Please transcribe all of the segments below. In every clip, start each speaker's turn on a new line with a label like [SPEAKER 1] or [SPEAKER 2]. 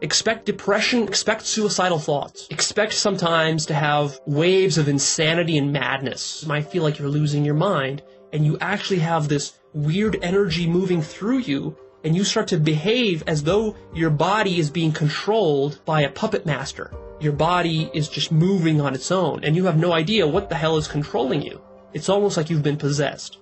[SPEAKER 1] Expect depression, expect suicidal thoughts. Expect sometimes to have waves of insanity and madness. You might feel like you're losing your mind, and you actually have this weird energy moving through you, and you start to behave as though your body is being controlled by a puppet master. Your body is just moving on its own, and you have no idea what the hell is controlling you. It's almost like you've been possessed.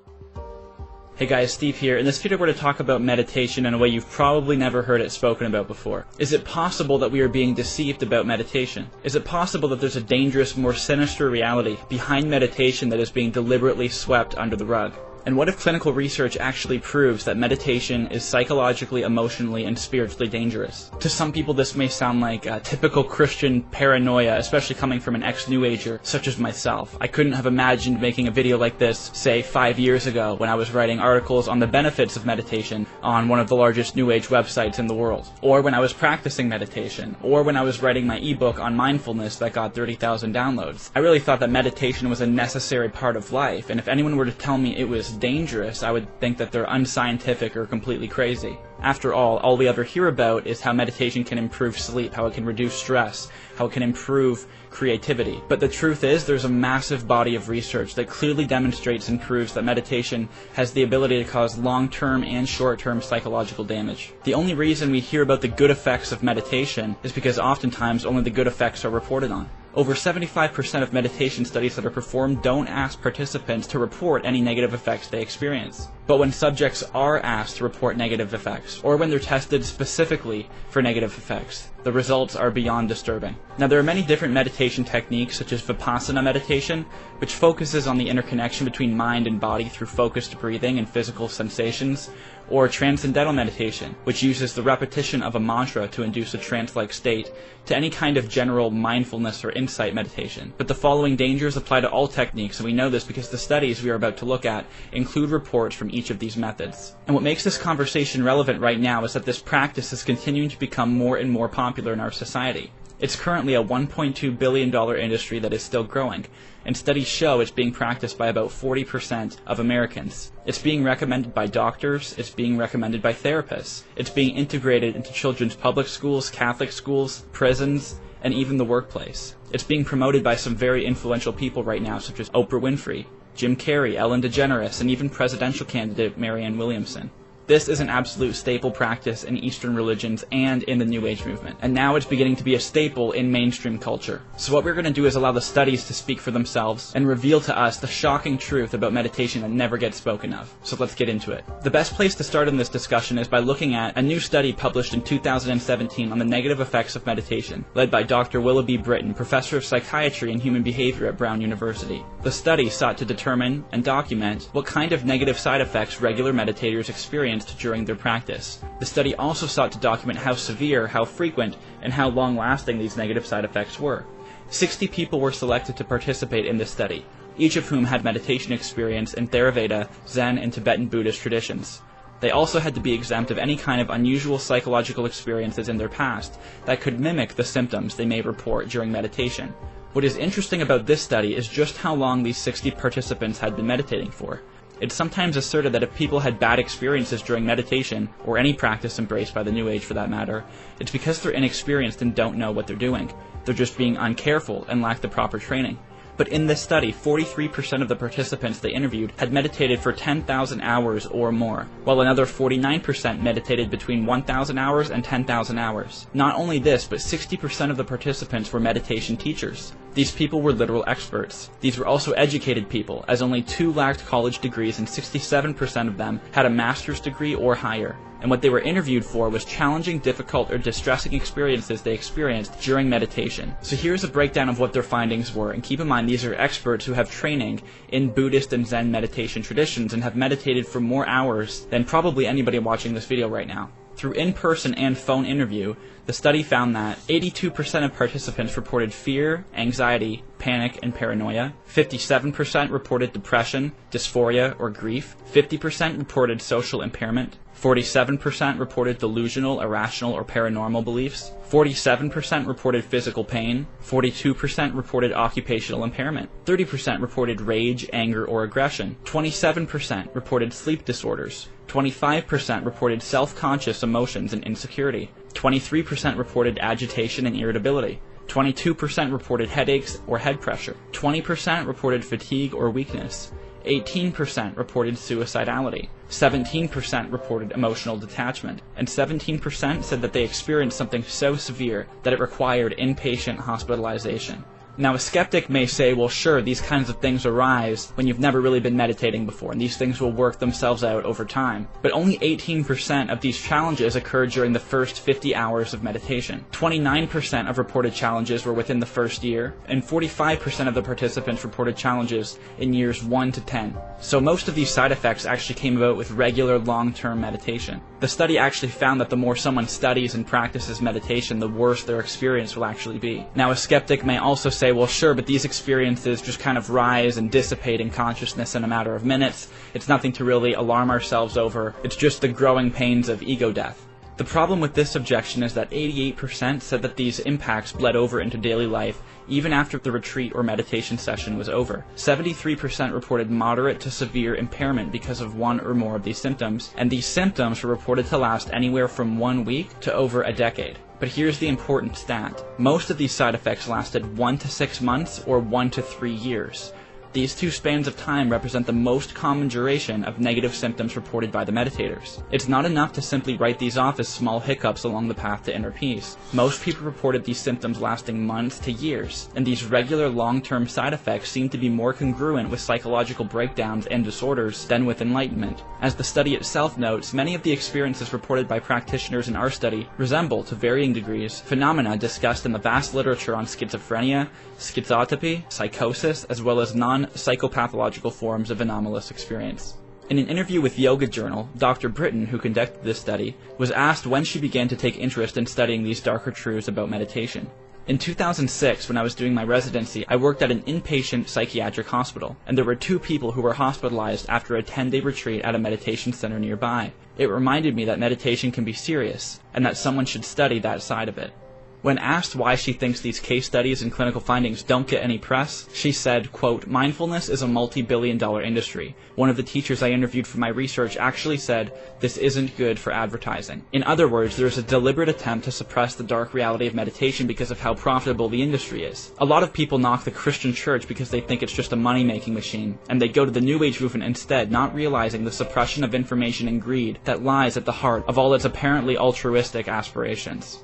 [SPEAKER 2] Hey guys, Steve here. In this video we're going to talk about meditation in a way you've probably never heard it spoken about before. Is it possible that we are being deceived about meditation? Is it possible that there's a dangerous, more sinister reality behind meditation that is being deliberately swept under the rug? And what if clinical research actually proves that meditation is psychologically, emotionally, and spiritually dangerous? To some people this may sound like a typical Christian paranoia, especially coming from an ex-New Ager such as myself. I couldn't have imagined making a video like this, say, 5 years ago when I was writing articles on the benefits of meditation on one of the largest New Age websites in the world. Or when I was practicing meditation. Or when I was writing my ebook on mindfulness that got 30,000 downloads. I really thought that meditation was a necessary part of life, and if anyone were to tell me it was dangerous, I would think that they're unscientific or completely crazy. After all we ever hear about is how meditation can improve sleep, how it can reduce stress, how it can improve creativity. But the truth is, there's a massive body of research that clearly demonstrates and proves that meditation has the ability to cause long-term and short-term psychological damage. The only reason we hear about the good effects of meditation is because oftentimes only the good effects are reported on. Over 75% of meditation studies that are performed don't ask participants to report any negative effects they experience. But when subjects are asked to report negative effects, or when they're tested specifically for negative effects, the results are beyond disturbing. Now, there are many different meditation techniques, such as Vipassana meditation, which focuses on the interconnection between mind and body through focused breathing and physical sensations, or Transcendental meditation, which uses the repetition of a mantra to induce a trance-like state, to any kind of general mindfulness or insight meditation. But the following dangers apply to all techniques, and we know this because the studies we are about to look at include reports from each of these methods. And what makes this conversation relevant right now is that this practice is continuing to become more and more popular in our society. It's currently a $1.2 billion industry that is still growing, and studies show it's being practiced by about 40% of Americans. It's being recommended by doctors, it's being recommended by therapists, it's being integrated into children's public schools, Catholic schools, prisons, and even the workplace. It's being promoted by some very influential people right now, such as Oprah Winfrey, Jim Carrey, Ellen DeGeneres, and even presidential candidate Marianne Williamson. This is an absolute staple practice in Eastern religions and in the New Age movement, and now it's beginning to be a staple in mainstream culture. So what we're going to do is allow the studies to speak for themselves and reveal to us the shocking truth about meditation that never gets spoken of. So let's get into it. The best place to start in this discussion is by looking at a new study published in 2017 on the negative effects of meditation, led by Dr. Willoughby Britton, professor of psychiatry and human behavior at Brown University. The study sought to determine and document what kind of negative side effects regular meditators experience during their practice. The study also sought to document how severe, how frequent, and how long-lasting these negative side effects were. 60 people were selected to participate in this study, each of whom had meditation experience in Theravada, Zen, and Tibetan Buddhist traditions. They also had to be exempt of any kind of unusual psychological experiences in their past that could mimic the symptoms they may report during meditation. What is interesting about this study is just how long these 60 participants had been meditating for. It's sometimes asserted that if people had bad experiences during meditation, or any practice embraced by the New Age for that matter, it's because they're inexperienced and don't know what they're doing. They're just being uncareful and lack the proper training. But in this study, 43% of the participants they interviewed had meditated for 10,000 hours or more, while another 49% meditated between 1,000 hours and 10,000 hours. Not only this, but 60% of the participants were meditation teachers. These people were literal experts. These were also educated people, as only 2 lacked college degrees and 67% of them had a master's degree or higher. And what they were interviewed for was challenging, difficult, or distressing experiences they experienced during meditation. So here's a breakdown of what their findings were, and keep in mind these are experts who have training in Buddhist and Zen meditation traditions and have meditated for more hours than probably anybody watching this video right now. Through in-person and phone interview, the study found that 82% of participants reported fear, anxiety, panic, and paranoia. 57% reported depression, dysphoria, or grief. 50% reported social impairment. 47% reported delusional, irrational, or paranormal beliefs. 47% reported physical pain. 42% reported occupational impairment. 30% reported rage, anger, or aggression. 27% reported sleep disorders. 25% reported self-conscious emotions and insecurity. 23% reported agitation and irritability. 22% reported headaches or head pressure. 20% reported fatigue or weakness. 18% reported suicidality. 17% reported emotional detachment. And 17% said that they experienced something so severe that it required inpatient hospitalization. Now, a skeptic may say, well, sure, these kinds of things arise when you've never really been meditating before, and these things will work themselves out over time. But only 18% of these challenges occurred during the first 50 hours of meditation. 29% of reported challenges were within the first year, and 45% of the participants reported challenges in years 1 to 10. So most of these side effects actually came about with regular long-term meditation. The study actually found that the more someone studies and practices meditation, the worse their experience will actually be. Now, a skeptic may also say, well, sure, but these experiences just kind of rise and dissipate in consciousness in a matter of minutes. It's nothing to really alarm ourselves over. It's just the growing pains of ego death. The problem with this objection is that 88% said that these impacts bled over into daily life even after the retreat or meditation session was over. 73% reported moderate to severe impairment because of one or more of these symptoms, and these symptoms were reported to last anywhere from 1 week to over a decade. But here's the important stat. Most of these side effects lasted 1 to 6 months or 1 to 3 years. These two spans of time represent the most common duration of negative symptoms reported by the meditators. It's not enough to simply write these off as small hiccups along the path to inner peace. Most people reported these symptoms lasting months to years, and these regular long-term side effects seem to be more congruent with psychological breakdowns and disorders than with enlightenment. As the study itself notes, many of the experiences reported by practitioners in our study resemble, to varying degrees, phenomena discussed in the vast literature on schizophrenia, schizotypy, psychosis, as well as non-psychopathological forms of anomalous experience. In an interview with Yoga Journal, Dr. Britton, who conducted this study, was asked when she began to take interest in studying these darker truths about meditation. In 2006, when I was doing my residency, I worked at an inpatient psychiatric hospital, and there were 2 people who were hospitalized after a 10-day retreat at a meditation center nearby. It reminded me that meditation can be serious, and that someone should study that side of it. When asked why she thinks these case studies and clinical findings don't get any press, she said, quote, "Mindfulness is a multi-billion-dollar industry. One of the teachers I interviewed for my research actually said, this isn't good for advertising." In other words, there is a deliberate attempt to suppress the dark reality of meditation because of how profitable the industry is. A lot of people knock the Christian church because they think it's just a money-making machine, and they go to the New Age movement instead, not realizing the suppression of information and greed that lies at the heart of all its apparently altruistic aspirations.